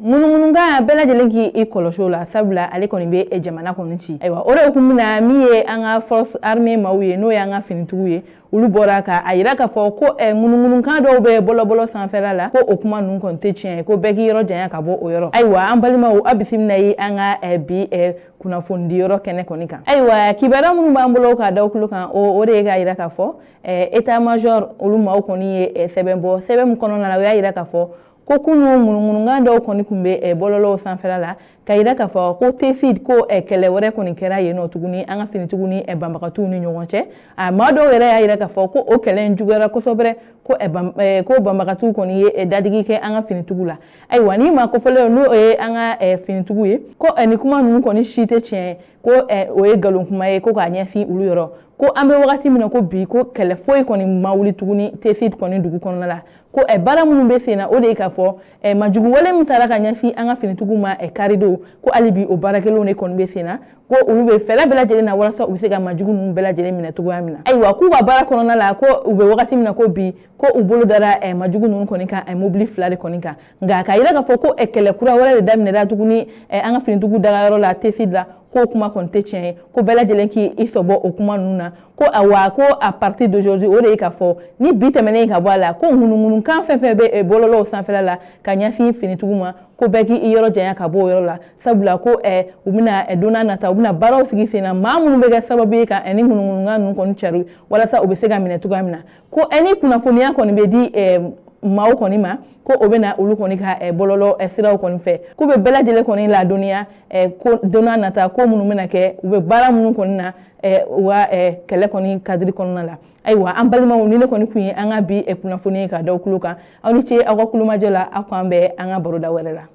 mununga bela jelenki i kolosho la sabula ale koni be jamana koni ci aywa ore kumina miye anga force armée mawuye no yanga finituye ulu bora ka ayira ka fo ko munungun kan do be bolo sanfela la ko okuma nun kon te chien ko begi yoro janya ka bo o yoro aywa ambalima o abisim na yi anga bi kuna fondi yoro kene koni kan aywa kibara mun ba mbolo ka daw kulu kan o ore ga ayira ka fo état major ulu maw koni sebembo sebem kono na la ayira ka fo ko kunu mununga do koni kumbe bololo sanfela la kayida ka fo ko tefid ko kele wore koni kera yeno tuguni anga fini tuguni bambakatu ni nyonche ma do were ayida ka fo ko o kele njugara ko sobre ko ko bambakatu koni dadigi ke anga fini tugula ay wani ma ko fole no anga fini tuguye ko ni kuma nu koni shite chien ko o galon kuma ko ka nya fi ulu yoro ko ambe wakati mina ko bi ko kele foy koni mawuli tuguni tefid koni dugu kono la ko bara mun be sena o de ka fo majugu wale mutara ka nya fi anga fini tuguma karido ko alibi o barakelo ne koni be sena ko ulu be fela bela jele na warasa o sega majugu nun bela jele mina tugu amina aywa ku ba bara kono la ko ube wakati mina ko bi ko ubolo dara majugu nun koni ka mobile flare koni ka nga ka ira ka fo ko ekele kura wala de damne da tuguni anga fini tugu daga ro la tefid la ko kuma konte chien ko bela jelenki isobo okuma nuna ko awa ko à partir d'aujourd'hui o de ka fo ni bitemene ka bwala ko ngunu kan fefe be bololo sanfela la kanya fi finituguma ko beki yoro janya ka bo yoro la sabula ko umina dona nata umina baro sigi sena mamunu be ga sababu ka eni ngunu nganu ko ncharu wala sa obesega minetuga mina ko eni kuna fonia ko ni be di mawo koni ma ko obena ulu koni ka bololo sira koni fe ko be bela jele koni la dunia ko dona nata ko munu mena ke ube bara munu koni na wa kele koni kadri koni la aywa ambalima woni ne koni kuyi anga bi kuna foni ka daw kuluka awni ce akwa kuluma jola akwambe anga baroda werela